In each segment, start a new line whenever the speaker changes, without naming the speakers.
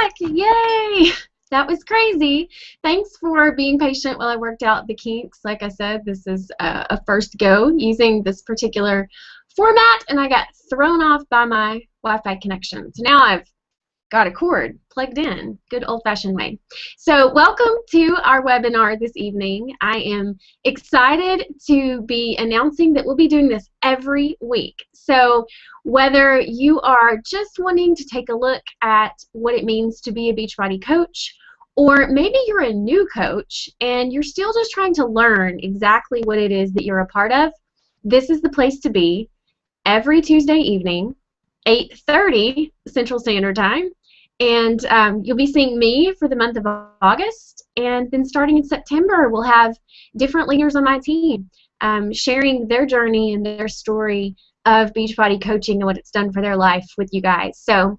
back! Yay! That was crazy. Thanks for being patient while I worked out the kinks. Like I said, this is a first go using this particular format, and I got thrown off by my Wi-Fi connection. So now I've got a cord plugged in, good old-fashioned way. So welcome to our webinar this evening. I am excited to be announcing that we'll be doing this every week. So whether you are just wanting to take a look at what it means to be a Beachbody coach, or maybe you're a new coach and you're still just trying to learn exactly what it is that you're a part of, this is the place to be. Every Tuesday evening, 8:30 Central Standard Time, and you'll be seeing me for the month of August, and then starting in September we'll have different leaders on my team sharing their journey and their story of Beachbody coaching and what it's done for their life with you guys. So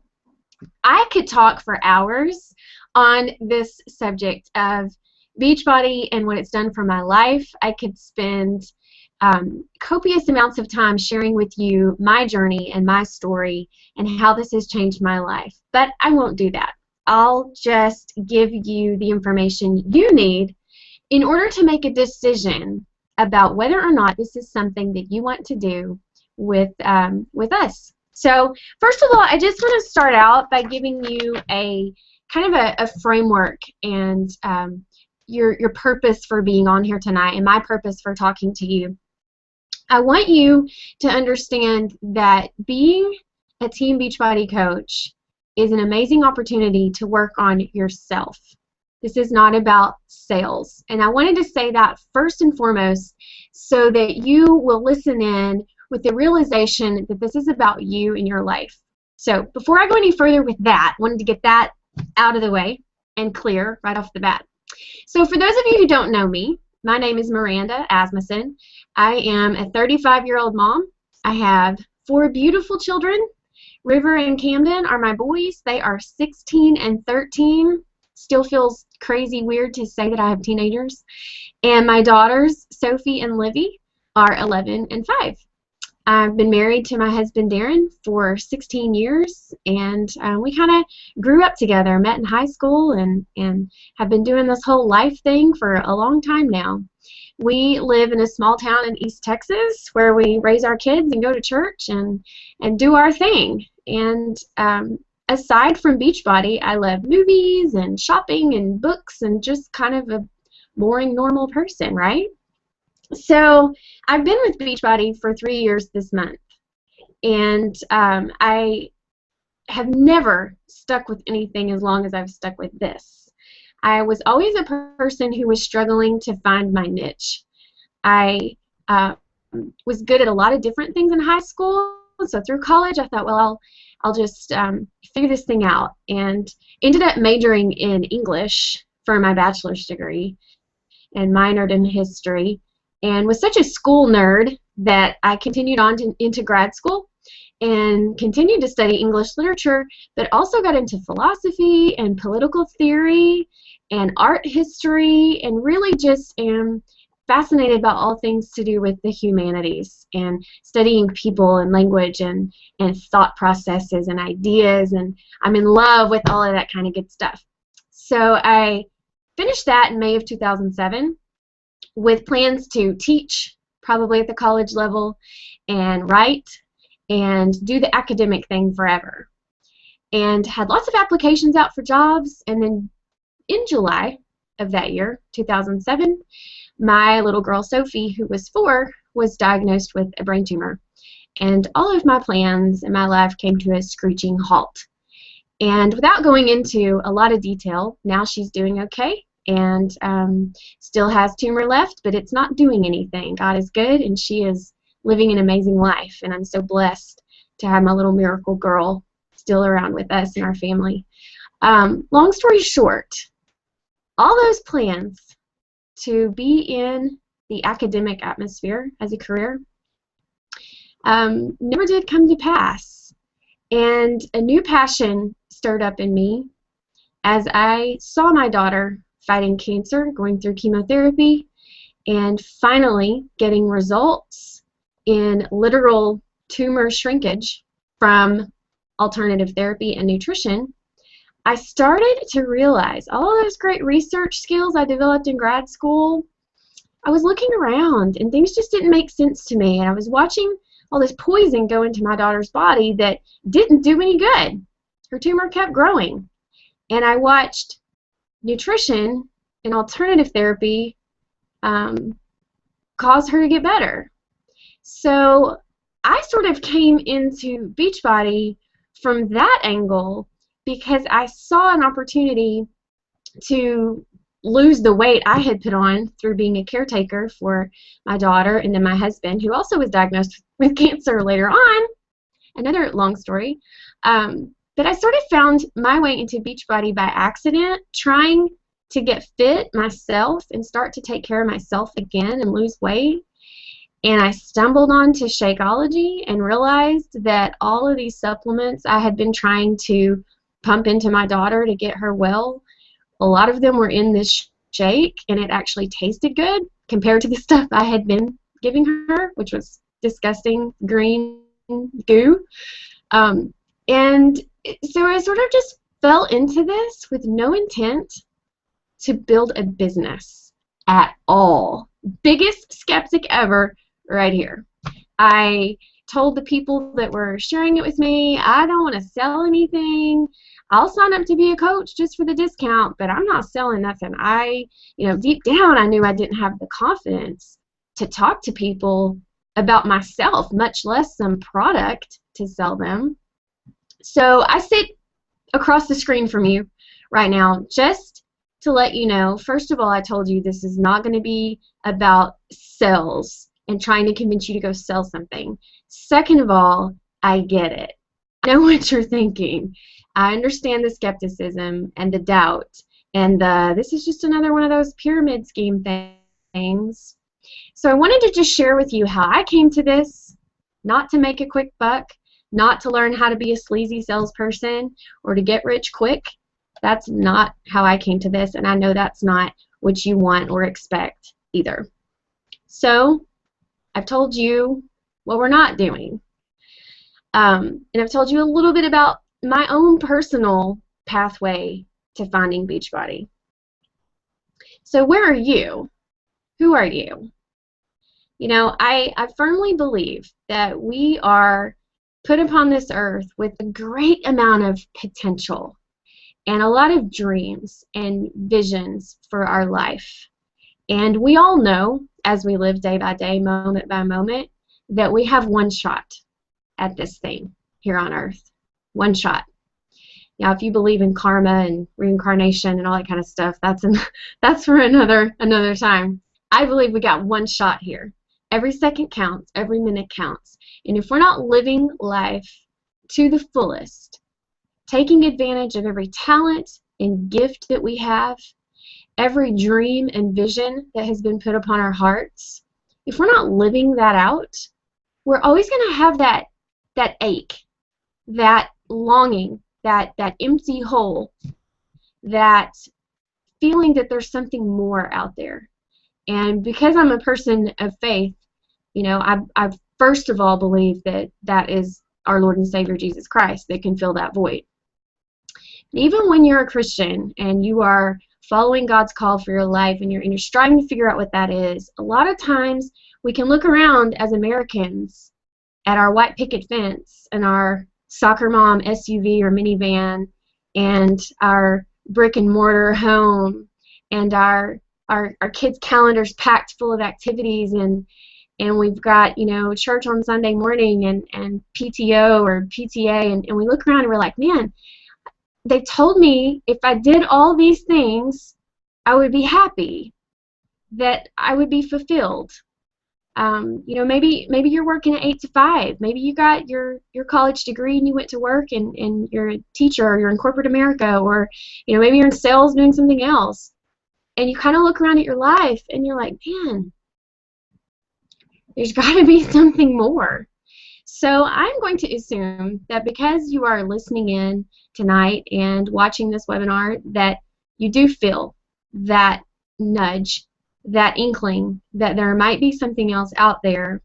I could talk for hours on this subject of Beachbody and what it's done for my life. I could spend copious amounts of time sharing with you my journey and my story and how this has changed my life. But I won't do that. I'll just give you the information you need in order to make a decision about whether or not this is something that you want to do with us. So first of all, I just want to start out by giving you a kind of a framework and your purpose for being on here tonight and my purpose for talking to you. I want you to understand that being a Team Beachbody coach is an amazing opportunity to work on yourself. This is not about sales. And I wanted to say that first and foremost so that you will listen in with the realization that this is about you and your life. So before I go any further with that, I wanted to get that out of the way and clear right off the bat. So for those of you who don't know me, my name is Miranda Asmussen. I am a 35-year-old mom. I have 4 beautiful children. River and Camden are my boys. They are 16 and 13. Still feels crazy weird to say that I have teenagers. And my daughters, Sophie and Livy, are 11 and 5. I've been married to my husband Darren for 16 years, and we kind of grew up together, met in high school, and have been doing this whole life thing for a long time now. We live in a small town in East Texas where we raise our kids and go to church and do our thing. And aside from Beachbody, I love movies and shopping and books and just kind of a boring, normal person, right? So I've been with Beachbody for 3 years this month, and I have never stuck with anything as long as I've stuck with this. I was always a person who was struggling to find my niche. I was good at a lot of different things in high school, so through college I thought, well, I'll just figure this thing out, and ended up majoring in English for my bachelor's degree and minored in history. And was such a school nerd that I continued on into grad school and continued to study English literature, but also got into philosophy and political theory and art history, and really just am fascinated about all things to do with the humanities and studying people and language and thought processes and ideas, and I'm in love with all of that kind of good stuff. So I finished that in May of 2007. With plans to teach, probably at the college level, and write, and do the academic thing forever. And had lots of applications out for jobs, and then in July of that year, 2007, my little girl Sophie, who was 4, was diagnosed with a brain tumor. And all of my plans in my life came to a screeching halt. And without going into a lot of detail, now she's doing okay. And still has tumor left, but it's not doing anything. God is good, and she is living an amazing life, and I'm so blessed to have my little miracle girl still around with us and our family. Long story short, all those plans to be in the academic atmosphere as a career never did come to pass, and a new passion stirred up in me as I saw my daughter fighting cancer, going through chemotherapy, and finally getting results in literal tumor shrinkage from alternative therapy and nutrition. I started to realize all of those great research skills I developed in grad school, I was looking around and things just didn't make sense to me. And I was watching all this poison go into my daughter's body that didn't do any good. Her tumor kept growing. And I watched nutrition and alternative therapy cause her to get better. So I sort of came into Beachbody from that angle because I saw an opportunity to lose the weight I had put on through being a caretaker for my daughter and then my husband, who also was diagnosed with cancer later on. Another long story. But I sort of found my way into Beachbody by accident, trying to get fit myself and start to take care of myself again and lose weight. And I stumbled onto Shakeology and realized that all of these supplements I had been trying to pump into my daughter to get her well, a lot of them were in this shake, and it actually tasted good compared to the stuff I had been giving her, which was disgusting green goo. And so I sort of just fell into this with no intent to build a business at all. Biggest skeptic ever right here. I told the people that were sharing it with me, I don't want to sell anything. I'll sign up to be a coach just for the discount, but I'm not selling nothing. Deep down, I knew I didn't have the confidence to talk to people about myself, much less some product to sell them. So I sit across the screen from you right now just to let you know, first of all, I told you this is not going to be about sales and trying to convince you to go sell something. Second of all, I get it. I know what you're thinking. I understand the skepticism and the doubt, and this is just another one of those pyramid scheme things. So I wanted to just share with you how I came to this, not to make a quick buck, not to learn how to be a sleazy salesperson or to get rich quick. That's not how I came to this, and I know that's not what you want or expect either. So I've told you what we're not doing. And I've told you a little bit about my own personal pathway to finding Beachbody. So where are you? Who are you? You know, I firmly believe that we are put upon this earth with a great amount of potential and a lot of dreams and visions for our life. And we all know, as we live day by day, moment by moment, that we have one shot at this thing here on earth. One shot. Now, if you believe in karma and reincarnation and all that kind of stuff, that's for another time. I believe we got one shot here. Every second counts. Every minute counts. And if we're not living life to the fullest, taking advantage of every talent and gift that we have, every dream and vision that has been put upon our hearts, if we're not living that out, we're always going to have that ache, that longing, that empty hole, that feeling that there's something more out there. And because I'm a person of faith, you know, I first of all believe that is our Lord and Savior Jesus Christ that can fill that void. And even when you're a Christian and you are following God's call for your life and you're striving to figure out what that is, a lot of times we can look around as Americans at our white picket fence and our soccer mom SUV or minivan and our brick and mortar home and our kids' calendars packed full of activities, and we've got, you know, church on Sunday morning and PTO or PTA, and we look around and we're like, man, they told me if I did all these things, I would be happy, that I would be fulfilled. You know, maybe you're working at 8 to 5. Maybe you got your college degree and you went to work and you're a teacher or you're in corporate America, or, you know, maybe you're in sales doing something else. And you kind of look around at your life and you're like, man, there's got to be something more. So I'm going to assume that because you are listening in tonight and watching this webinar, that you do feel that nudge, that inkling that there might be something else out there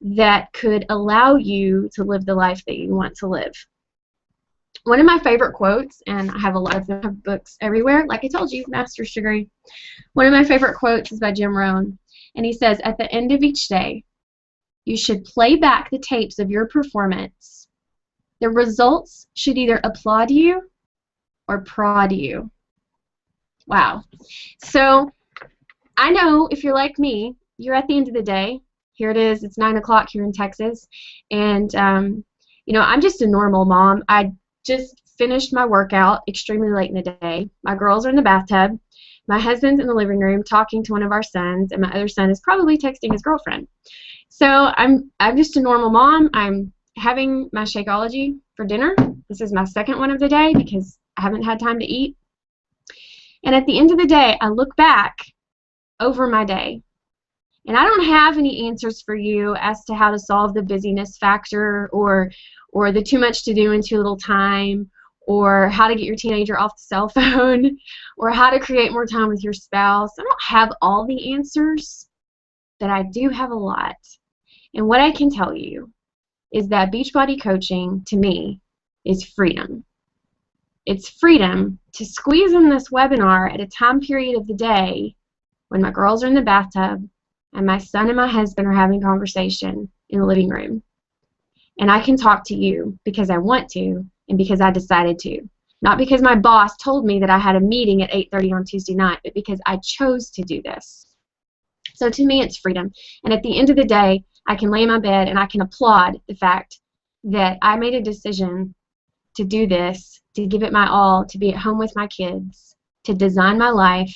that could allow you to live the life that you want to live. One of my favorite quotes, and I have a lot of them, I have books everywhere, like I told you, master's degree. One of my favorite quotes is by Jim Rohn, and he says, at the end of each day, you should play back the tapes of your performance. The results should either applaud you or prod you. Wow. So I know if you're like me, you're at the end of the day. Here it is. It's 9 o'clock here in Texas. And, you know, I'm just a normal mom. I just finished my workout extremely late in the day. My girls are in the bathtub. My husband's in the living room talking to one of our sons, and my other son is probably texting his girlfriend. So I'm just a normal mom. I'm having my Shakeology for dinner. This is my second one of the day because I haven't had time to eat. And at the end of the day, I look back over my day. And I don't have any answers for you as to how to solve the busyness factor or the too much to do in too little time, or how to get your teenager off the cell phone, or how to create more time with your spouse. I don't have all the answers, but I do have a lot. And what I can tell you is that Beachbody coaching, to me, is freedom. It's freedom to squeeze in this webinar at a time period of the day when my girls are in the bathtub and my son and my husband are having conversation in the living room. And I can talk to you because I want to and because I decided to. Not because my boss told me that I had a meeting at 8:30 on Tuesday night, but because I chose to do this. So to me, it's freedom. And at the end of the day, I can lay in my bed and I can applaud the fact that I made a decision to do this, to give it my all, to be at home with my kids, to design my life,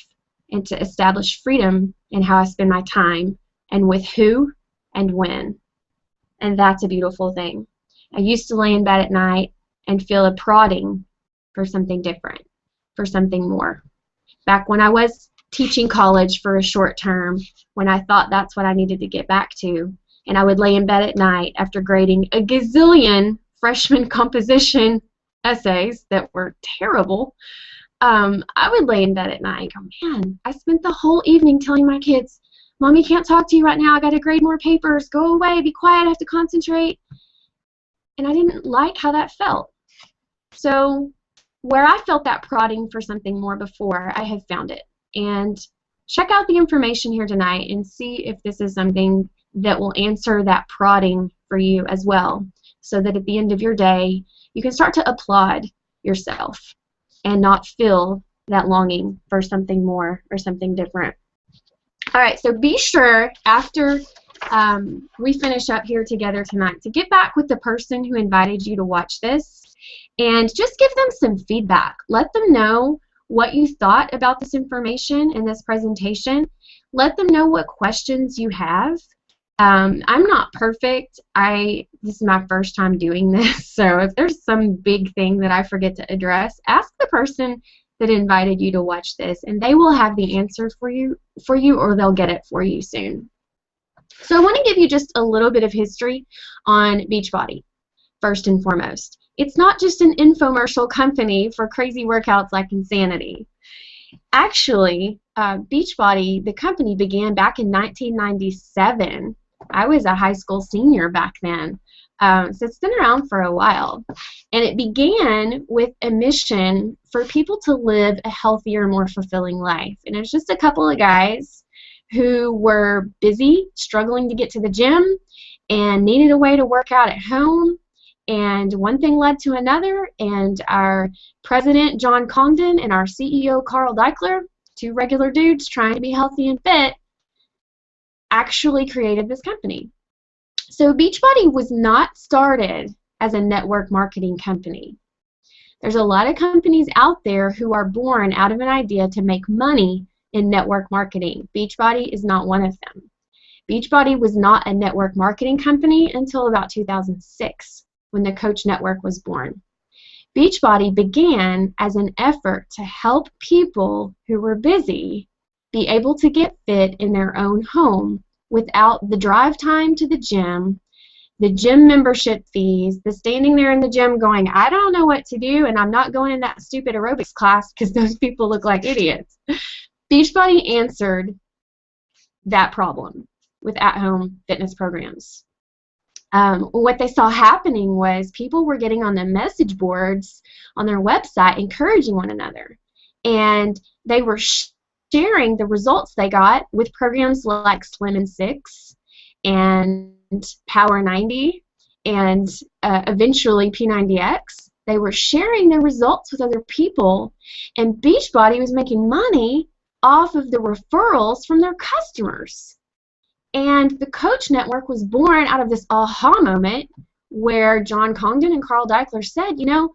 and to establish freedom in how I spend my time and with who and when. And that's a beautiful thing. I used to lay in bed at night and feel a prodding for something different, for something more. Back when I was teaching college for a short term, when I thought that's what I needed to get back to, and I would lay in bed at night after grading a gazillion freshman composition essays that were terrible, I would lay in bed at night and go, man, I spent the whole evening telling my kids, Mommy can't talk to you right now. I got to grade more papers. Go away. Be quiet. I have to concentrate. And I didn't like how that felt. So where I felt that prodding for something more before, I have found it. And check out the information here tonight and see if this is something that will answer that prodding for you as well, so that at the end of your day, you can start to applaud yourself and not feel that longing for something more or something different. All right, so be sure after we finish up here together tonight to get back with the person who invited you to watch this and just give them some feedback. Let them know what you thought about this information and this presentation. Let them know what questions you have. I'm not perfect. This is my first time doing this, so if there's some big thing that I forget to address, ask the person that invited you to watch this, and they will have the answer for you, or they'll get it for you soon. So I want to give you just a little bit of history on Beachbody, first and foremost. It's not just an infomercial company for crazy workouts like Insanity. Actually, Beachbody, the company, began back in 1997. I was a high school senior back then. So it's been around for a while. And it began with a mission for people to live a healthier, more fulfilling life. And it's just a couple of guys who were busy, struggling to get to the gym, and needed a way to work out at home. And one thing led to another, and our president, John Congdon, and our CEO, Carl Deichler, two regular dudes trying to be healthy and fit, actually created this company. So Beachbody was not started as a network marketing company. There's a lot of companies out there who are born out of an idea to make money in network marketing. Beachbody is not one of them. Beachbody was not a network marketing company until about 2006, when the Coach Network was born. Beachbody began as an effort to help people who were busy be able to get fit in their own home without the drive time to the gym, the gym membership fees, the standing there in the gym going, I don't know what to do, and I'm not going in that stupid aerobics class because those people look like idiots. Beachbody answered that problem with at-home fitness programs. what they saw happening was people were getting on the message boards on their website encouraging one another. And they were sharing the results they got with programs like Slim and Six and Power 90 and eventually P90X. They were sharing their results with other people, and Beachbody was making money off of the referrals from their customers. And the Coach Network was born out of this aha moment where John Congdon and Carl Deichler said, you know,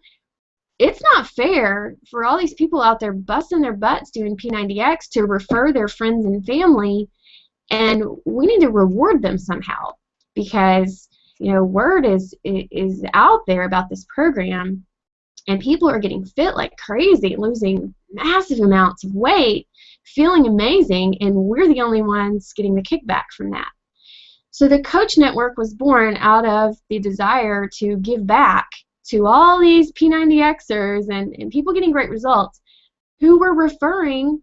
it's not fair for all these people out there busting their butts doing P90X to refer their friends and family, and we need to reward them somehow, because you know, word is out there about this program, and people are getting fit like crazy, losing massive amounts of weight, feeling amazing, and we're the only ones getting the kickback from that. So the Coach Network was born out of the desire to give back to all these P90Xers and people getting great results who were referring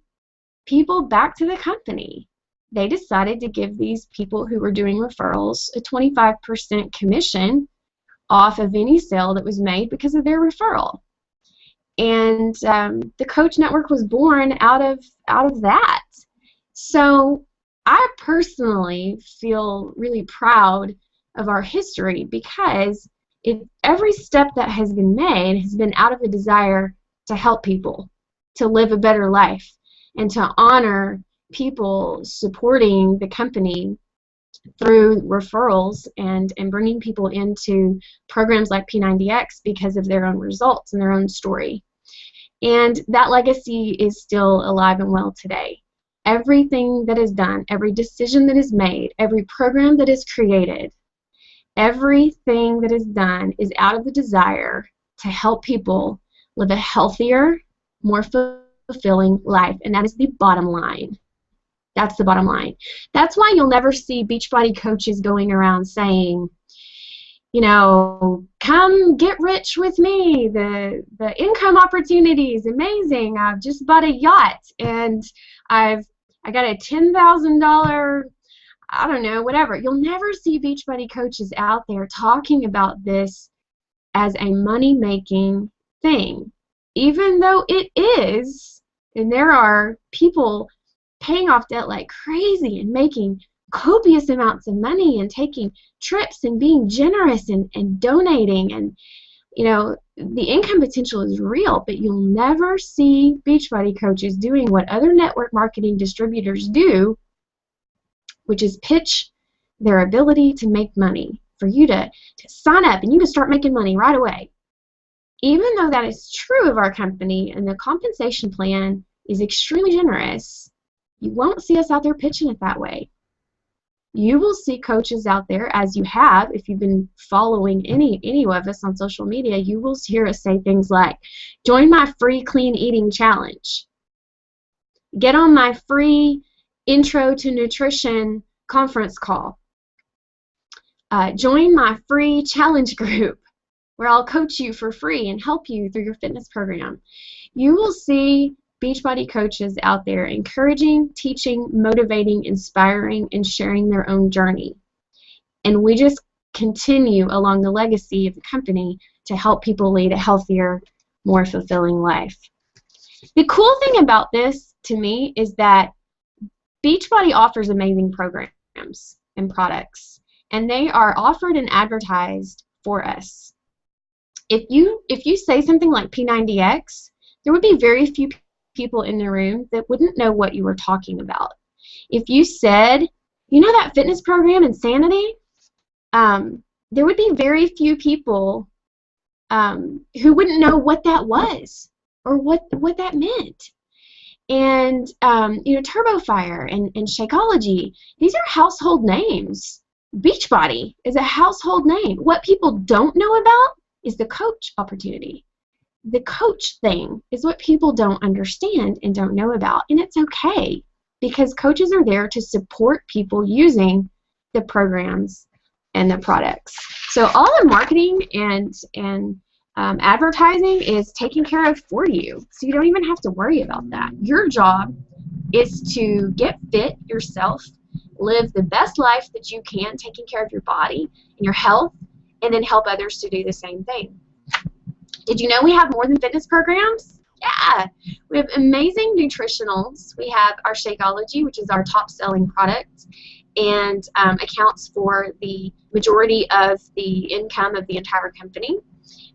people back to the company. They decided to give these people who were doing referrals a 25% commission off of any sale that was made because of their referral. And the Coach Network was born out of that. So I personally feel really proud of our history, because every step that has been made has been out of a desire to help people, to live a better life, and to honor people supporting the company through referrals and bringing people into programs like P90X because of their own results and their own story. And that legacy is still alive and well today. Everything that is done, every decision that is made, every program that is created, everything that is done is out of the desire to help people live a healthier, more fulfilling life. And that is the bottom line. That's the bottom line. That's why you'll never see Beachbody coaches going around saying, you know, come get rich with me. The income opportunity is amazing. I've just bought a yacht and I got a $10,000, I don't know, whatever. You'll never see Beachbody coaches out there talking about this as a money-making thing, even though it is. And there are people paying off debt like crazy and making copious amounts of money and taking trips and being generous and donating, and you know, the income potential is real, but you'll never see Beachbody coaches doing what other network marketing distributors do, which is pitch their ability to make money for you to sign up and you to start making money right away. Even though that is true of our company and the compensation plan is extremely generous, you won't see us out there pitching it that way. You will see coaches out there, as you have, if you've been following any of us on social media, you will hear us say things like, join my free clean eating challenge. Get on my free intro to nutrition conference call. Join my free challenge group where I'll coach you for free and help you through your fitness program. You will see Beachbody coaches out there encouraging, teaching, motivating, inspiring, and sharing their own journey. And we just continue along the legacy of the company to help people lead a healthier, more fulfilling life. The cool thing about this, to me, is that Beachbody offers amazing programs and products, and they are offered and advertised for us. If you say something like P90X, there would be very few people in the room that wouldn't know what you were talking about. If you said, you know that fitness program, Insanity, there would be very few people who wouldn't know what that was or what that meant. And you know, TurboFire and Shakeology, these are household names. Beachbody is a household name. What people don't know about is the coach opportunity. The coach thing is what people don't understand and don't know about, and it's okay, because coaches are there to support people using the programs and the products. So all the marketing and advertising is taken care of for you, so you don't even have to worry about that. Your job is to get fit yourself live the best life that you can, taking care of your body and your health, and then help others to do the same thing. Did you know we have more than fitness programs? Yeah, we have amazing nutritionals. We have our Shakeology, which is our top-selling product, and accounts for the majority of the income of the entire company.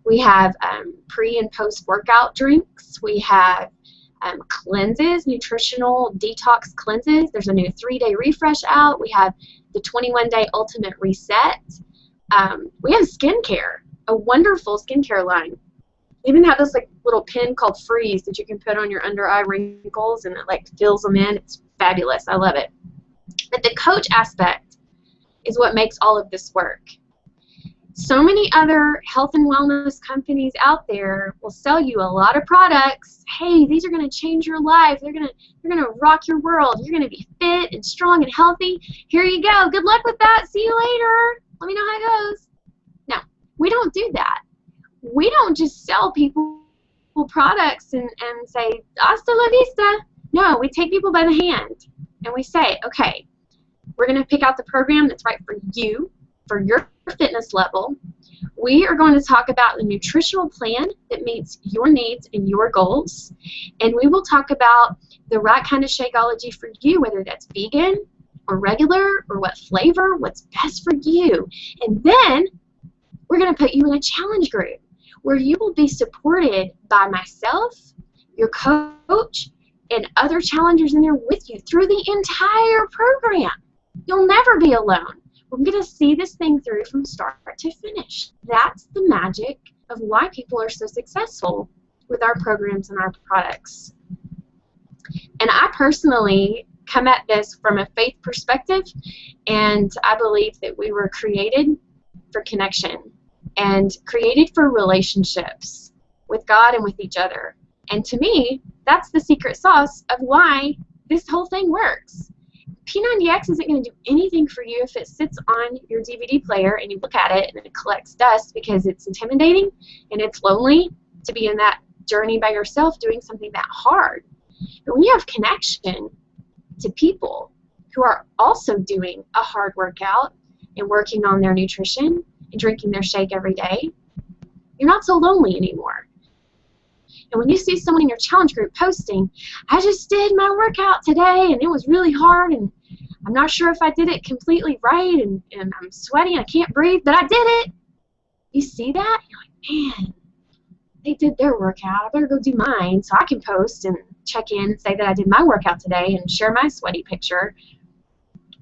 We have pre- and post-workout drinks. We have cleanses, nutritional detox cleanses. There's a new 3-day refresh out. We have the 21-day ultimate reset. We have skincare, a wonderful skincare line. We even have this like little pin called Freeze that you can put on your under eye wrinkles, and it like fills them in. It's fabulous. I love it. But the coach aspect is what makes all of this work. So many other health and wellness companies out there will sell you a lot of products. Hey, these are going to change your life. They're going to rock your world. You're going to be fit and strong and healthy. Here you go. Good luck with that. See you later. Let me know how it goes. No, we don't do that. We don't just sell people products and say, hasta la vista. No, we take people by the hand and we say, okay, we're going to pick out the program that's right for you, for your fitness level. We are going to talk about the nutritional plan that meets your needs and your goals. And we will talk about the right kind of Shakeology for you, whether that's vegan or regular or what flavor, what's best for you. And then we're going to put you in a challenge group where you will be supported by myself, your coach, and other challengers in there with you through the entire program. You'll never be alone. We're going to see this thing through from start to finish. That's the magic of why people are so successful with our programs and our products. And I personally come at this from a faith perspective, and I believe that we were created for connection and created for relationships with God and with each other. And to me, that's the secret sauce of why this whole thing works. P90X isn't going to do anything for you if it sits on your DVD player and you look at it and it collects dust, because it's intimidating and it's lonely to be in that journey by yourself doing something that hard. But when you have connection to people who are also doing a hard workout and working on their nutrition and drinking their shake every day, you're not so lonely anymore. And when you see someone in your challenge group posting, I just did my workout today and it was really hard and I'm not sure if I did it completely right and I'm sweaty and I can't breathe, but I did it. You see that? You're like, man, they did their workout. I better go do mine so I can post and check in and say that I did my workout today and share my sweaty picture.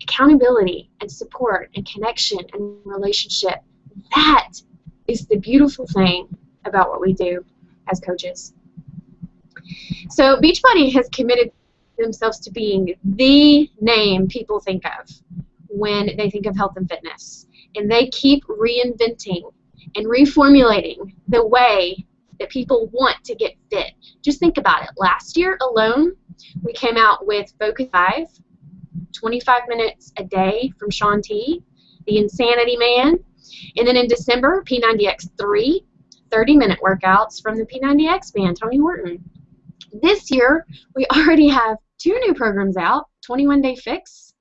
Accountability and support and connection and relationship. That is the beautiful thing about what we do as coaches. So Beachbody has committed themselves to being the name people think of when they think of health and fitness. And they keep reinventing and reformulating the way that people want to get fit. Just think about it. Last year alone, we came out with Focus 5, 25 minutes a day from Shaun T, the Insanity Man. And then in December, P90X 3, 30-minute workouts from the P90X man, Tony Horton. This year, we already have 2 new programs out, 21-Day Fix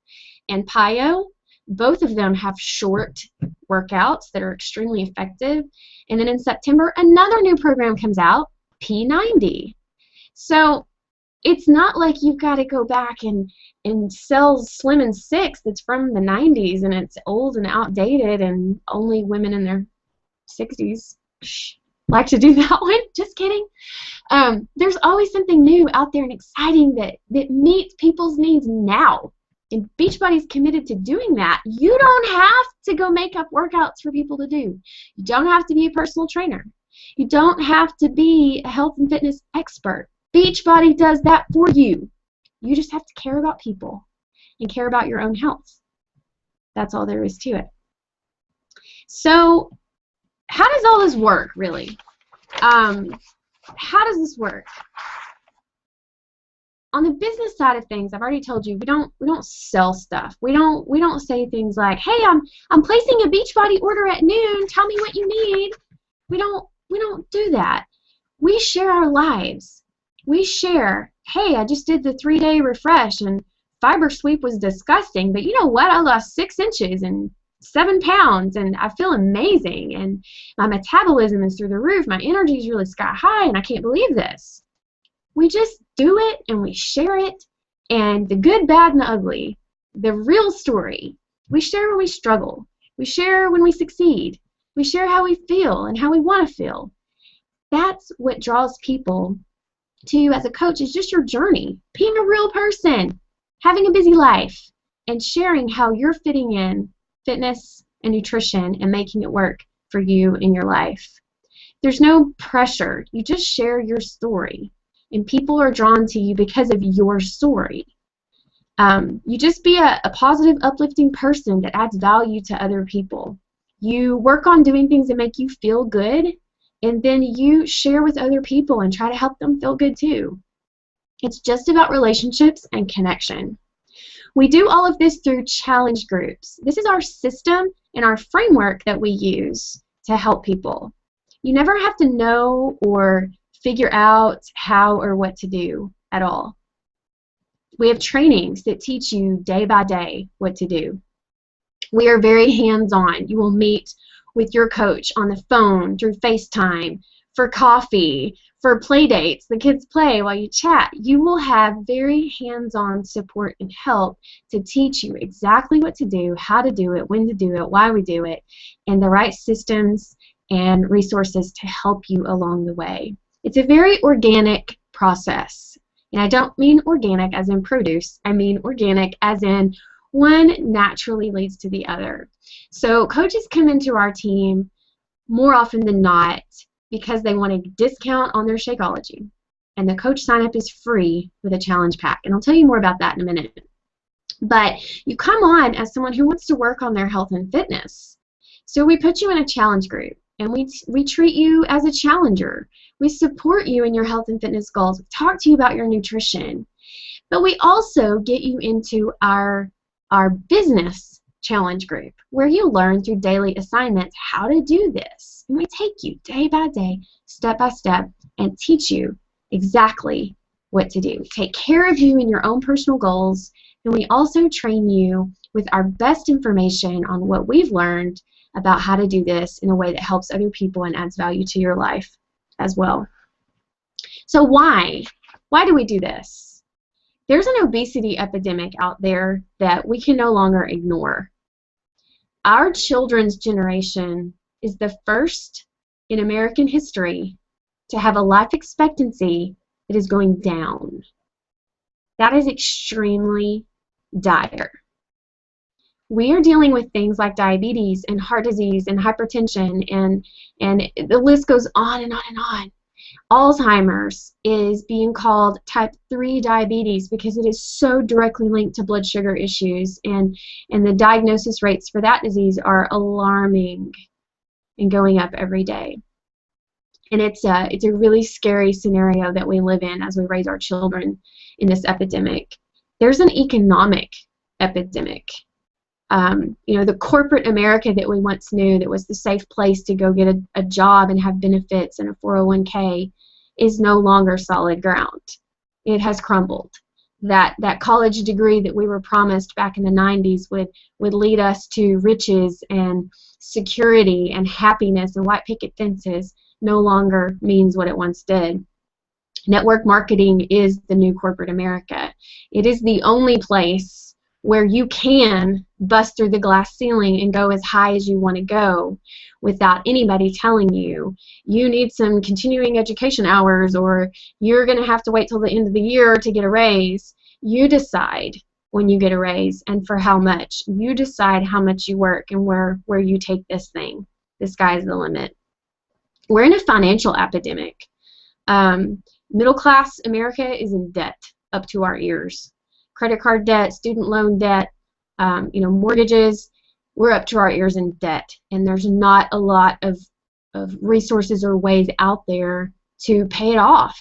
and PIO. Both of them have short workouts that are extremely effective. And then in September, another new program comes out, P90. So it's not like you've got to go back and sell Slim and 6 that's from the 90s and it's old and outdated and only women in their 60s like to do that one. Just kidding. There's always something new out there and exciting that meets people's needs now. And Beachbody's committed to doing that. You don't have to go make up workouts for people to do. You don't have to be a personal trainer. You don't have to be a health and fitness expert. Beachbody does that for you. You just have to care about people and care about your own health. That's all there is to it. So how does all this work, really? How does this work? On the business side of things, I've already told you we don't sell stuff. We don't say things like, "Hey, I'm placing a Beachbody order at noon. Tell me what you need." We don't do that. We share our lives. We share, "Hey, I just did the 3-day refresh and fiber sweep was disgusting, but you know what? I lost 6 inches and 7 pounds, and I feel amazing, and my metabolism is through the roof. My energy is really sky high, and I can't believe this. We just do it, and we share it, and the good, bad, and the ugly, the real story. We share when we struggle. We share when we succeed. We share how we feel and how we want to feel. That's what draws people to you as a coach, is just your journey, being a real person, having a busy life, and sharing how you're fitting in fitness and nutrition and making it work for you in your life. There's no pressure. You just share your story, and people are drawn to you because of your story. You just be a positive, uplifting person that adds value to other people. You work on doing things that make you feel good, and then you share with other people and try to help them feel good too. It's just about relationships and connection. We do all of this through challenge groups. This is our system and our framework that we use to help people. You never have to know or figure out how or what to do at all. We have trainings that teach you day by day what to do. We are very hands-on. You will meet with your coach on the phone, through FaceTime, for coffee, for play dates. The kids play while you chat. You will have very hands-on support and help to teach you exactly what to do, how to do it, when to do it, why we do it, and the right systems and resources to help you along the way. It's a very organic process. And I don't mean organic as in produce. I mean organic as in one naturally leads to the other. So coaches come into our team more often than not because they want a discount on their Shakeology. And the coach sign-up is free with a challenge pack. And I'll tell you more about that in a minute. But you come on as someone who wants to work on their health and fitness. So we put you in a challenge group, and we treat you as a challenger. We support you in your health and fitness goals. We talk to you about your nutrition. But we also get you into our business challenge group, where you learn through daily assignments how to do this. And we take you day by day, step by step, and teach you exactly what to do. We take care of you in your own personal goals, and we also train you with our best information on what we've learned about how to do this in a way that helps other people and adds value to your life as well. So why? Why do we do this? There's an obesity epidemic out there that we can no longer ignore. Our children's generation is the first in American history to have a life expectancy that is going down. That is extremely dire. We are dealing with things like diabetes and heart disease and hypertension, and the list goes on and on and on. Alzheimer's is being called type 3 diabetes because it is so directly linked to blood sugar issues, and the diagnosis rates for that disease are alarming and going up every day. And it's a really scary scenario that we live in as we raise our children in this epidemic. There's an economic epidemic. You know, the corporate America that we once knew that was the safe place to go get a job and have benefits and a 401k is no longer solid ground. It has crumbled. That college degree that we were promised back in the 90s would lead us to riches and security and happiness and white picket fences no longer means what it once did. Network marketing is the new corporate America. It is the only place where you can bust through the glass ceiling and go as high as you want to go without anybody telling you you need some continuing education hours or you're going to have to wait till the end of the year to get a raise. You decide when you get a raise and for how much. You decide how much you work and where you take this thing. The sky's the limit. We're in a financial epidemic. Middle class America is in debt up to our ears. Credit card debt, student loan debt, mortgages, we're up to our ears in debt, and there's not a lot of resources or ways out there to pay it off.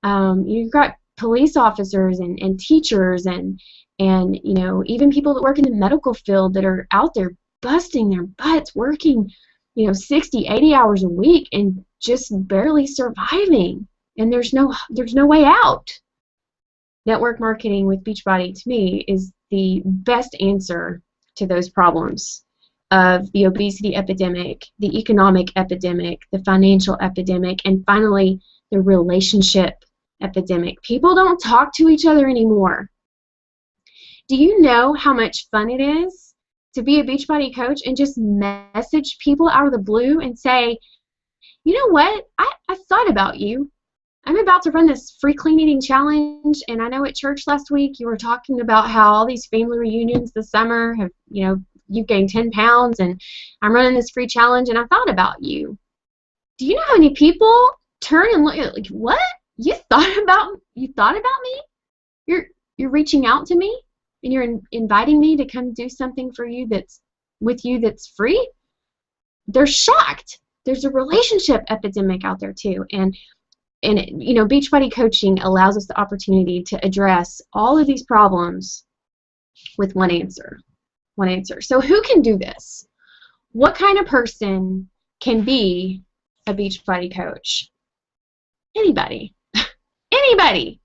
You've got police officers and teachers and even people that work in the medical field that are out there busting their butts, working 60, 80 hours a week and just barely surviving, and there's no way out. Network marketing with Beachbody, to me, is the best answer to those problems of the obesity epidemic, the economic epidemic, the financial epidemic, and finally, the relationship epidemic. People don't talk to each other anymore. Do you know how much fun it is to be a Beachbody coach and just message people out of the blue and say, you know what, I thought about you. I'm about to run this free clean eating challenge, and I know at church last week you were talking about how all these family reunions this summer have, you've gained 10 pounds, and I'm running this free challenge, and I thought about you. Do you know how many people turn and look at, like, what? You thought about me? You're reaching out to me, and you're inviting me to come do something for you that's free? They're shocked. There's a relationship epidemic out there too, and Beachbody coaching allows us the opportunity to address all of these problems with one answer. So who can do this? What kind of person can be a Beachbody coach? Anybody. Anybody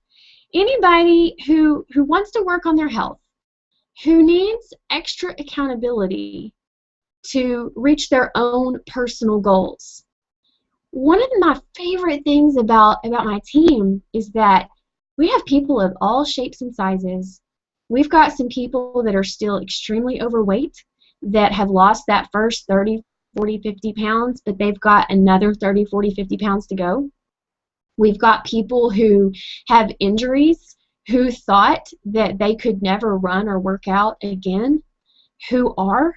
who wants to work on their health, who needs extra accountability to reach their own personal goals. One of my favorite things about my team is that we have people of all shapes and sizes. We've got some people that are still extremely overweight that have lost that first 30, 40, 50 pounds, but they've got another 30, 40, 50 pounds to go. We've got people who have injuries, who thought that they could never run or work out again, who are.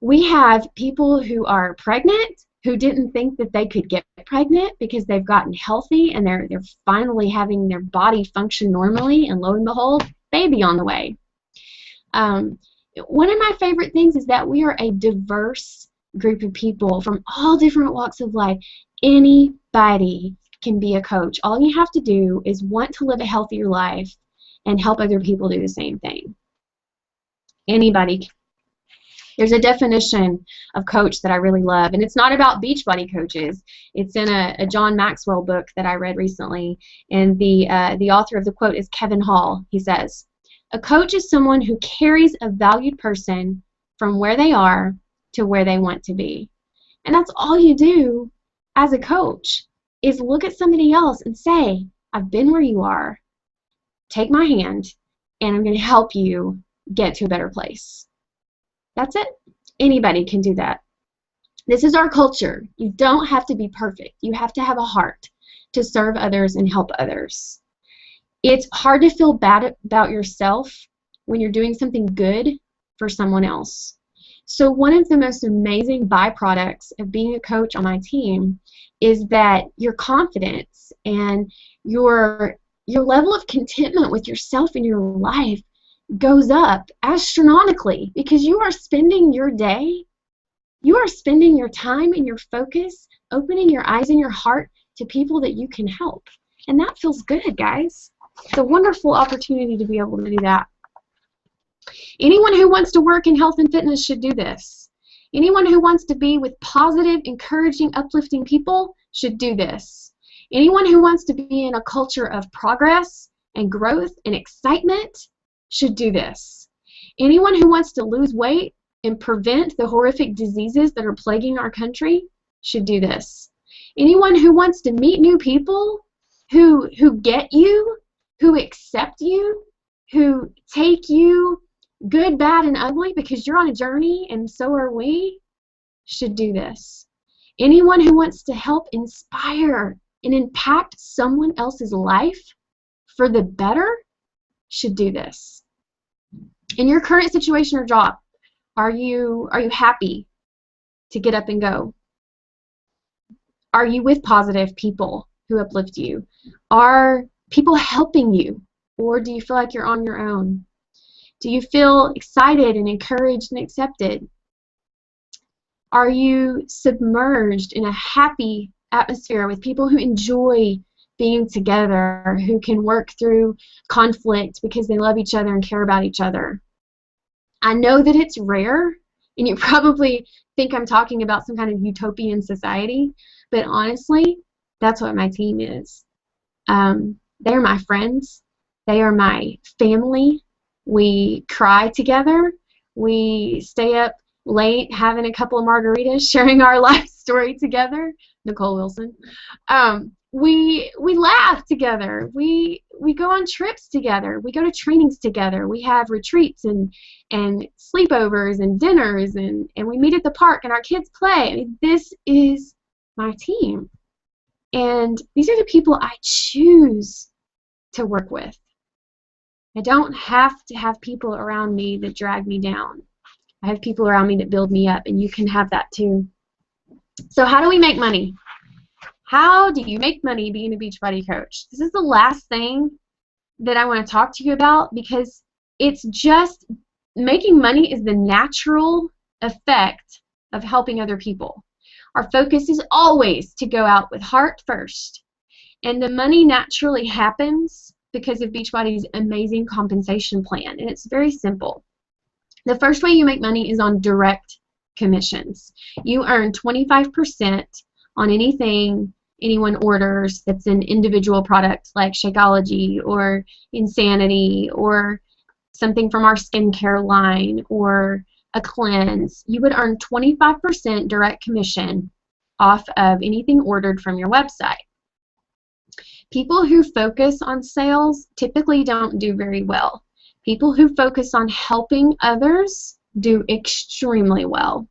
We have people who are pregnant, who didn't think that they could get pregnant because they've gotten healthy and they're finally having their body function normally, and lo and behold, baby on the way. One of my favorite things is that we are a diverse group of people from all different walks of life. Anybody can be a coach. All you have to do is want to live a healthier life and help other people do the same thing. Anybody. There's a definition of coach that I really love, and it's not about Beachbody coaches. It's in a John Maxwell book that I read recently, and the author of the quote is Kevin Hall. He says, "A coach is someone who carries a valued person from where they are to where they want to be." And that's all you do as a coach, is look at somebody else and say, I've been where you are. Take my hand, and I'm going to help you get to a better place. That's it. Anybody can do that. This is our culture. You don't have to be perfect. You have to have a heart to serve others and help others. It's hard to feel bad about yourself when you're doing something good for someone else. So one of the most amazing byproducts of being a coach on my team is that your confidence and your level of contentment with yourself and your life goes up astronomically, because you are spending your day, you are spending your time and your focus opening your eyes and your heart to people that you can help. And that feels good, guys. It's a wonderful opportunity to be able to do that. Anyone who wants to work in health and fitness should do this. Anyone who wants to be with positive, encouraging, uplifting people should do this. Anyone who wants to be in a culture of progress and growth and excitement should do this. Anyone who wants to lose weight and prevent the horrific diseases that are plaguing our country should do this. Anyone who wants to meet new people who get you, who accept you, who take you good, bad, and ugly because you're on a journey and so are we, should do this. Anyone who wants to help inspire and impact someone else's life for the better should do this. In your current situation or job, are you happy to get up and go? Are you with positive people who uplift you? Are people helping you, or do you feel like you're on your own? Do you feel excited and encouraged and accepted? Are you submerged in a happy atmosphere with people who enjoy being together, who can work through conflict because they love each other and care about each other? I know that it's rare, and you probably think I'm talking about some kind of utopian society, but honestly, that's what my team is. They're my friends. They are my family. We cry together. We stay up late having a couple of margaritas, sharing our life story together. Nicole Wilson. We laugh together. We go on trips together. We go to trainings together. We have retreats and sleepovers and dinners, and we meet at the park and our kids play. I mean, this is my team. And these are the people I choose to work with. I don't have to have people around me that drag me down. I have people around me that build me up, and you can have that too. So how do we make money? How do you make money being a Beachbody coach? This is the last thing that I want to talk to you about, because it's just making money is the natural effect of helping other people. Our focus is always to go out with heart first, and the money naturally happens because of Beachbody's amazing compensation plan, and it's very simple. The first way you make money is on direct commissions. You earn 25% on anything anyone orders that's an individual product like Shakeology or Insanity or something from our skincare line or a cleanse. You would earn 25% direct commission off of anything ordered from your website. People who focus on sales typically don't do very well. People who focus on helping others do extremely well.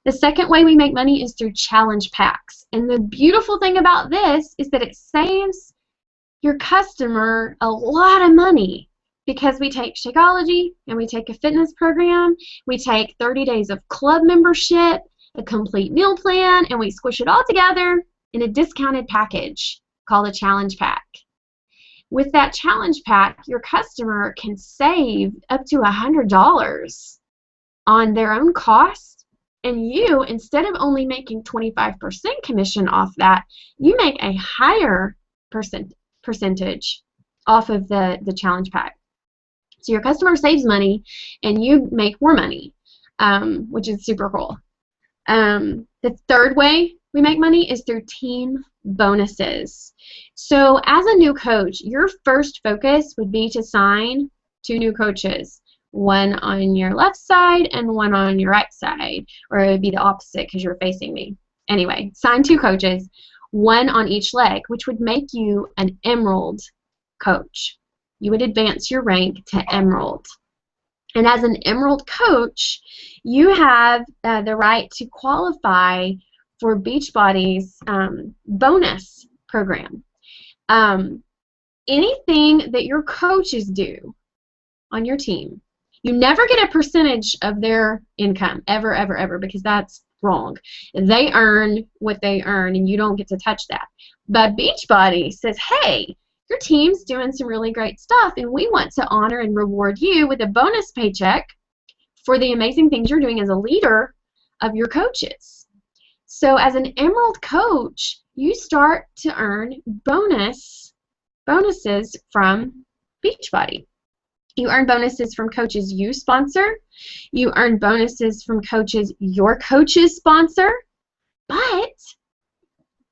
The second way we make money is through challenge packs. And the beautiful thing about this is that it saves your customer a lot of money, because we take Shakeology and we take a fitness program, we take 30 days of club membership, a complete meal plan, and we squish it all together in a discounted package called a challenge pack. With that challenge pack, your customer can save up to $100 on their own cost, and you, instead of only making 25% commission off that, you make a higher percentage off of the challenge pack. So your customer saves money and you make more money, which is super cool. The third way we make money is through team bonuses. So as a new coach, your first focus would be to sign 2 new coaches, one on your left side and one on your right side, or it would be the opposite because you're facing me. Anyway, sign 2 coaches, one on each leg, which would make you an emerald coach. You would advance your rank to emerald. And as an emerald coach, you have the right to qualify for Beachbody's bonus program. Anything that your coaches do on your team, you never get a percentage of their income, ever, ever, ever, because that's wrong. They earn what they earn, and you don't get to touch that. But Beachbody says, hey, your team's doing some really great stuff, and we want to honor and reward you with a bonus paycheck for the amazing things you're doing as a leader of your coaches. So as an emerald coach, you start to earn bonuses from Beachbody. You earn bonuses from coaches you sponsor. You earn bonuses from coaches your coaches sponsor. But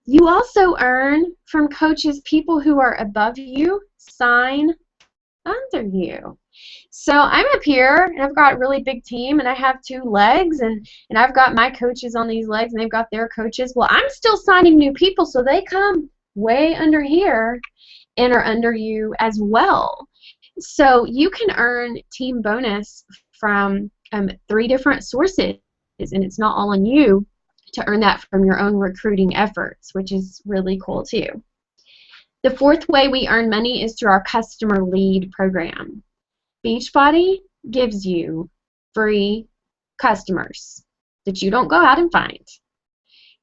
you also earn from coaches people who are above you sign under you. So I'm up here, and I've got a really big team, and I have 2 legs, and I've got my coaches on these legs, and they've got their coaches. Well, I'm still signing new people, so they come way under here and are under you as well. So you can earn team bonus from 3 different sources, and it's not all on you to earn that from your own recruiting efforts, which is really cool too. The fourth way we earn money is through our customer lead program. Beachbody gives you free customers that you don't go out and find.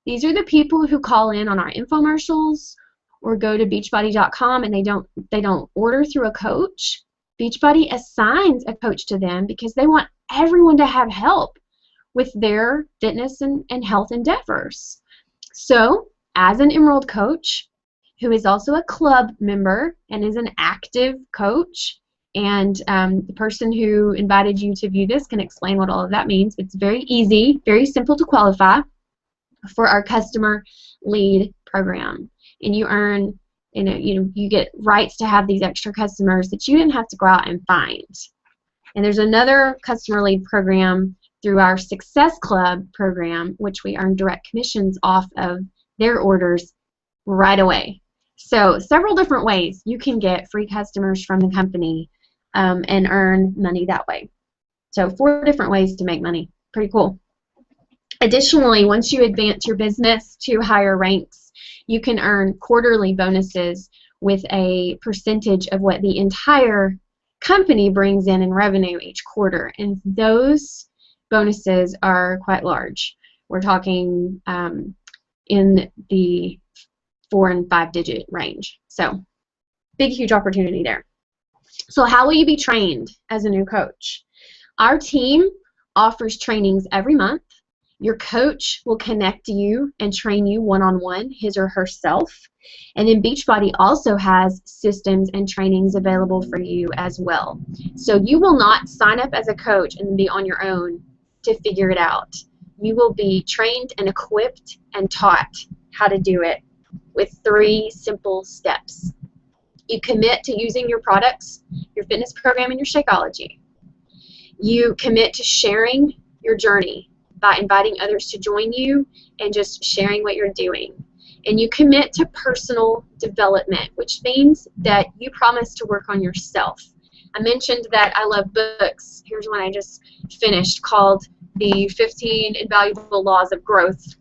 These are the people who call in on our infomercials or go to beachbody.com and they don't order through a coach. Beachbody assigns a coach to them because they want everyone to have help with their fitness and health endeavors. So, as an Emerald coach who is also a club member and is an active coach, and the person who invited you to view this can explain what all of that means. It's very easy, very simple to qualify for our customer lead program. And you earn You get rights to have these extra customers that you didn't have to go out and find. And there's another customer lead program through our Success Club program, which we earn direct commissions off of their orders right away. So several different ways you can get free customers from the company and earn money that way. So 4 different ways to make money. Pretty cool. Additionally, once you advance your business to higher ranks, you can earn quarterly bonuses with a percentage of what the entire company brings in revenue each quarter. And those bonuses are quite large. We're talking in the 4 and 5 digit range. So big, huge opportunity there. So how will you be trained as a new coach? Our team offers trainings every month. Your coach will connect you and train you one-on-one, his or herself. And then Beachbody also has systems and trainings available for you as well. So you will not sign up as a coach and be on your own to figure it out. You will be trained and equipped and taught how to do it with 3 simple steps. You commit to using your products, your fitness program, and your Shakeology. You commit to sharing your journey by inviting others to join you and just sharing what you're doing. And you commit to personal development, which means that you promise to work on yourself. I mentioned that I love books. Here's one I just finished called The 15 Invaluable Laws of Growth.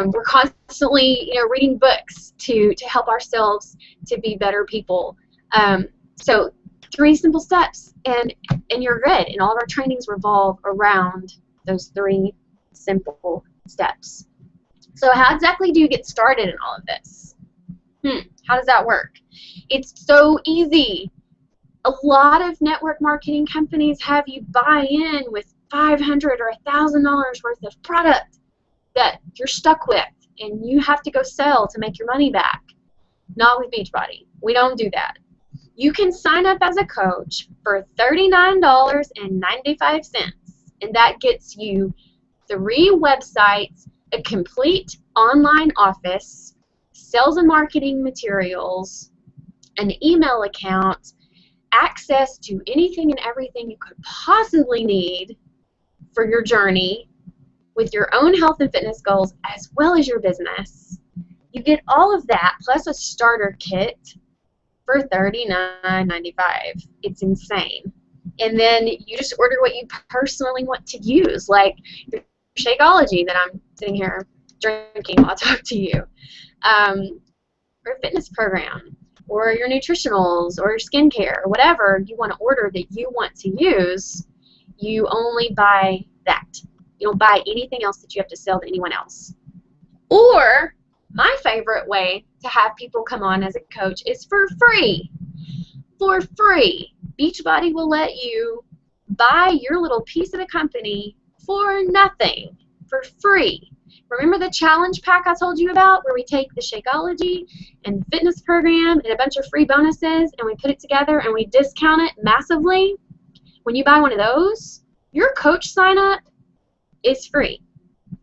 We're constantly reading books to help ourselves to be better people. So 3 simple steps and you're good. And all of our trainings revolve around those 3 simple steps. So how exactly do you get started in all of this? How does that work? It's so easy. A lot of network marketing companies have you buy in with $500 or $1,000 worth of product that you're stuck with and you have to go sell to make your money back. Not with Beachbody. We don't do that. You can sign up as a coach for $39.95, and that gets you 3 websites, a complete online office, sales and marketing materials, an email account, access to anything and everything you could possibly need for your journey with your own health and fitness goals as well as your business. You get all of that plus a starter kit for $39.95. It's insane. And then you just order what you personally want to use, like your Shakeology that I'm sitting here drinking while I talk to you, or a fitness program, or your nutritionals, or your skincare, or whatever you want to order that you want to use. You only buy that. You don't buy anything else that you have to sell to anyone else. Or my favorite way to have people come on as a coach is for free. For free. Beachbody will let you buy your little piece of the company for nothing, for free. Remember the challenge pack I told you about where we take the Shakeology and the fitness program and a bunch of free bonuses and we put it together and we discount it massively? When you buy one of those, your coach sign up is free.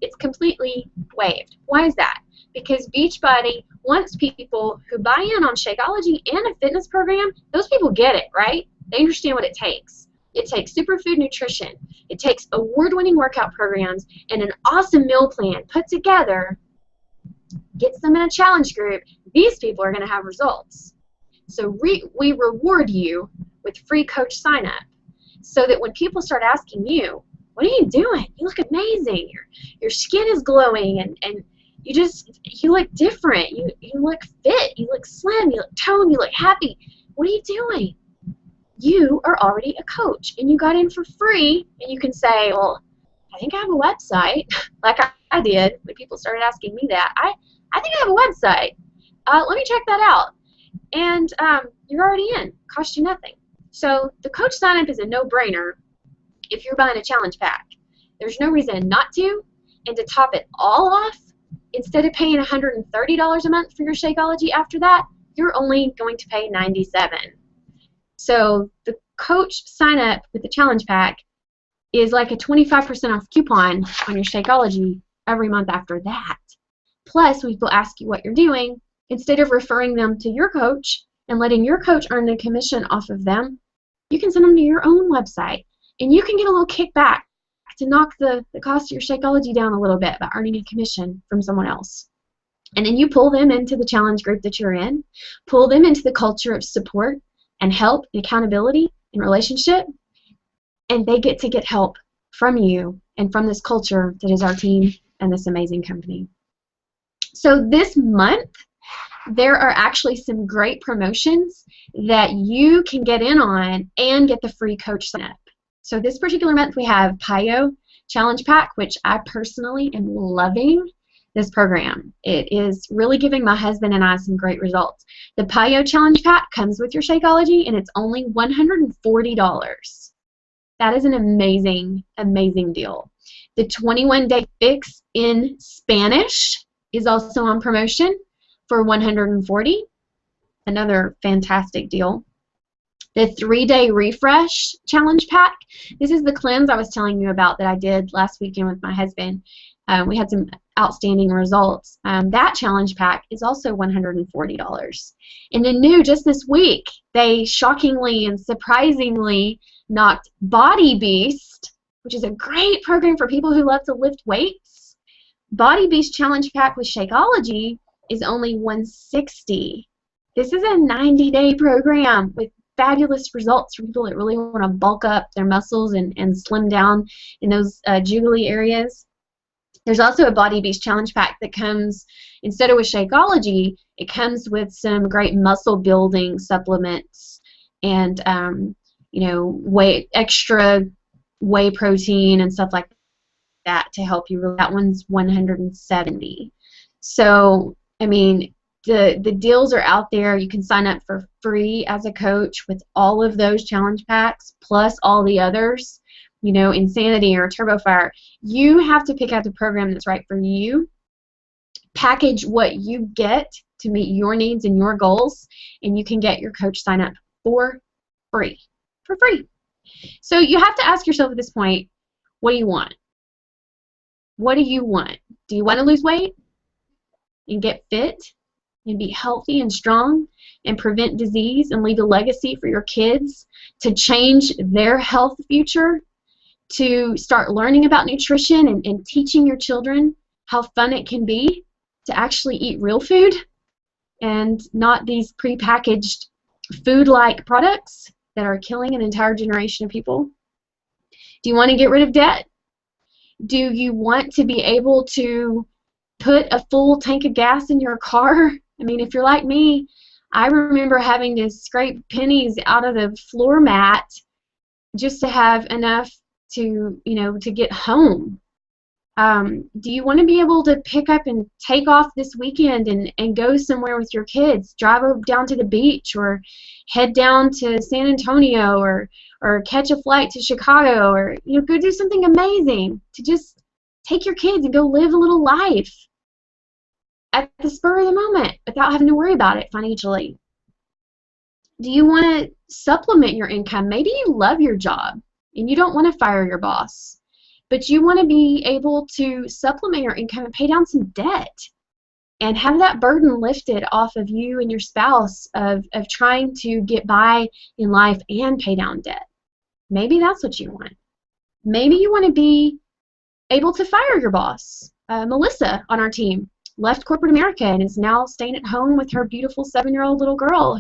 It's completely waived. Why is that? Because Beachbody wants people who buy in on Shakeology and a fitness program. Those people get it, right? They understand what it takes. It takes superfood nutrition. It takes award-winning workout programs and an awesome meal plan put together, gets them in a challenge group. These people are going to have results. So we reward you with free coach sign-up so that when people start asking you, what are you doing? You look amazing. Your skin is glowing and you look different. You look fit. You look slim. You look toned. You look happy. What are you doing? You are already a coach and you got in for free, and you can say, well, I think I have a website, like I did when people started asking me that. I think I have a website. Let me check that out. And you're already in. Cost you nothing. So the coach sign-up is a no-brainer if you're buying a challenge pack. There's no reason not to. And to top it all off, instead of paying $130 a month for your Shakeology after that, you're only going to pay $97. So the coach sign up with the challenge pack is like a 25% off coupon on your Shakeology every month after that. Plus, when people ask you what you're doing, Instead of referring them to your coach and letting your coach earn the commission off of them, you can send them to your own website, and you can get a little kickback to knock the cost of your Shakeology down a little bit by earning a commission from someone else. And then you pull them into the challenge group that you're in, pull them into the culture of support and help and accountability and relationship, and they get to get help from you and from this culture that is our team and this amazing company. So this month, there are actually some great promotions that you can get in on and get the free coach sign up. So this particular month we have PIO Challenge Pack, which I personally am loving this program. It is really giving my husband and I some great results. The PIO Challenge Pack comes with your Shakeology, and it's only $140. That is an amazing, amazing deal. The 21-day fix in Spanish is also on promotion for $140. Another fantastic deal. The 3-day refresh challenge pack. This is the cleanse I was telling you about that I did last weekend with my husband. We had some outstanding results. That challenge pack is also $140. And then new just this week, they shockingly and surprisingly knocked Body Beast, which is a great program for people who love to lift weights. Body Beast challenge pack with Shakeology is only $160. This is a 90-day program with fabulous results for people that really want to bulk up their muscles and slim down in those jiggly areas. There's also a Body Beast challenge pack that comes, instead of with Shakeology, it comes with some great muscle building supplements and you know, extra whey protein and stuff like that to help you. That one's $170. So I mean, the deals are out there. You can sign up for free as a coach with all of those challenge packs plus all the others, you know, Insanity or Turbo Fire. You have to pick out the program that's right for you, package what you get to meet your needs and your goals, and you can get your coach sign up for free. For free. So you have to ask yourself at this point, what do you want? What do you want? Do you want to lose weight and get fit and be healthy and strong and prevent disease and leave a legacy for your kids to change their health future, to start learning about nutrition and teaching your children how fun it can be to actually eat real food and not these prepackaged food-like products that are killing an entire generation of people? Do you want to get rid of debt? Do you want to be able to put a full tank of gas in your car? I mean, if you're like me, I remember having to scrape pennies out of the floor mat just to have enough to, you know, to get home. Do you want to be able to pick up and take off this weekend and go somewhere with your kids, drive down to the beach or head down to San Antonio or catch a flight to Chicago, or, you know, go do something amazing, to just take your kids and go live a little life at the spur of the moment without having to worry about it financially? Do you want to supplement your income? Maybe you love your job and you don't want to fire your boss, but you want to be able to supplement your income and pay down some debt and have that burden lifted off of you and your spouse of trying to get by in life and pay down debt. Maybe that's what you want. Maybe you want to be able to fire your boss. Melissa on our team left corporate America and is now staying at home with her beautiful 7-year-old little girl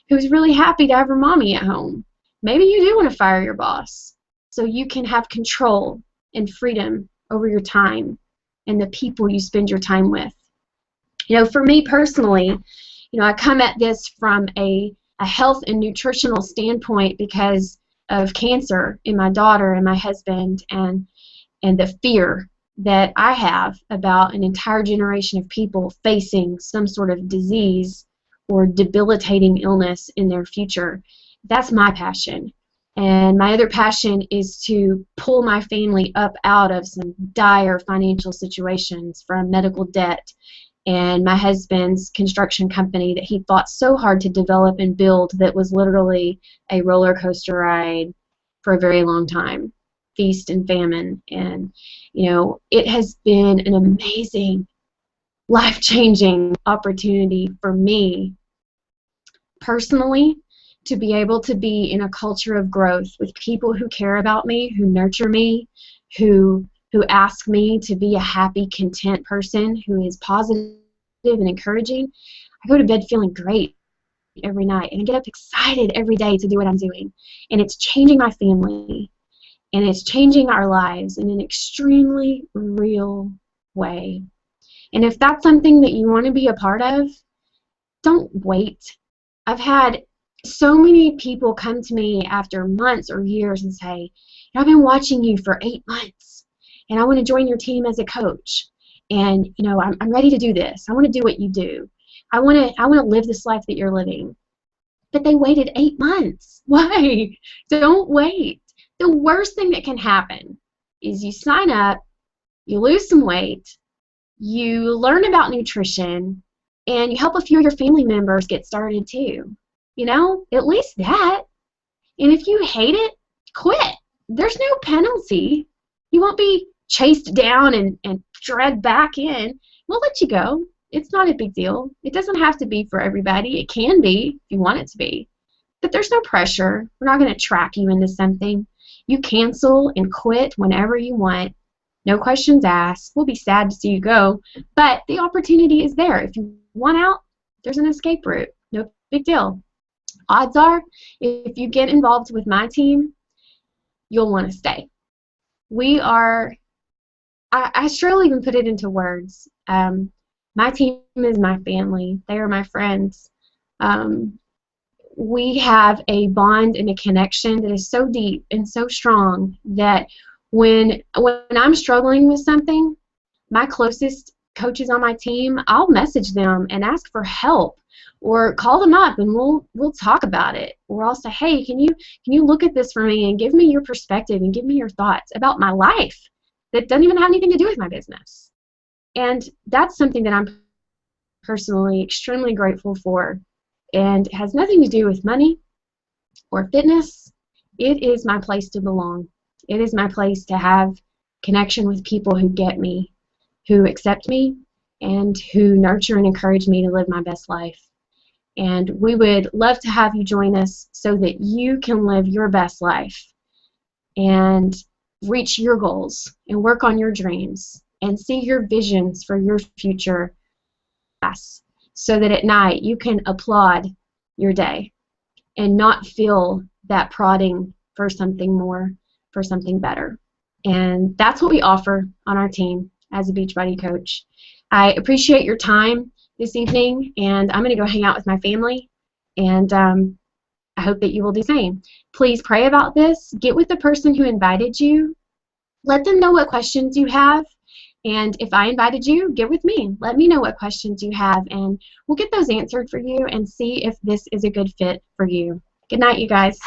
who's really happy to have her mommy at home. Maybe you do want to fire your boss so you can have control and freedom over your time and the people you spend your time with. You know, for me personally, you know, I come at this from a health and nutritional standpoint because of cancer in my daughter and my husband, and the fear that I have about an entire generation of people facing some sort of disease or debilitating illness in their future. That's my passion. And my other passion is to pull my family up out of some dire financial situations, from medical debt and my husband's construction company that he fought so hard to develop and build that was literally a roller coaster ride for a very long time, feast and famine. And, you know, it has been an amazing life-changing opportunity for me personally to be able to be in a culture of growth with people who care about me, who nurture me, who ask me to be a happy, content person who is positive and encouraging. I go to bed feeling great every night, and I get up excited every day to do what I'm doing. And it's changing my family, and it's changing our lives in an extremely real way. And if that's something that you want to be a part of, don't wait. I've had so many people come to me after months or years and say, I've been watching you for 8 months, and I want to join your team as a coach. And I'm ready to do this. I want to do what you do. I want to live this life that you're living. But they waited 8 months. Why? Don't wait. The worst thing that can happen is you sign up, you lose some weight, you learn about nutrition, and you help a few of your family members get started too. At least that. And if you hate it, quit. There's no penalty. You won't be chased down and dragged back in. We'll let you go. It's not a big deal. It doesn't have to be for everybody. It can be if you want it to be. But there's no pressure. We're not going to track you into something. You cancel and quit whenever you want. No questions asked. We'll be sad to see you go. But the opportunity is there. If you want out, there's an escape route. No big deal. Odds are, if you get involved with my team, you'll want to stay. We are, I struggle even put it into words. My team is my family. They are my friends. We have a bond and a connection that is so deep and so strong that when I'm struggling with something, my closest coaches on my team, I'll message them and ask for help, or call them up and we'll talk about it. Or I'll say, hey, can you look at this for me and give me your perspective and give me your thoughts about my life that doesn't even have anything to do with my business. And that's something that I'm personally extremely grateful for, and has nothing to do with money or fitness. It is my place to belong. It is my place to have connection with people who get me, who accept me, and who nurture and encourage me to live my best life. And we would love to have you join us so that you can live your best life and reach your goals and work on your dreams and see your visions for your future, so that at night you can applaud your day and not feel that prodding for something more, for something better. And that's what we offer on our team as a Beachbody coach. I appreciate your time this evening, and I'm going to go hang out with my family, and I hope that you will do the same. Please pray about this. Get with the person who invited you. Let them know what questions you have. And if I invited you, get with me. Let me know what questions you have, and we'll get those answered for you and see if this is a good fit for you. Good night, you guys.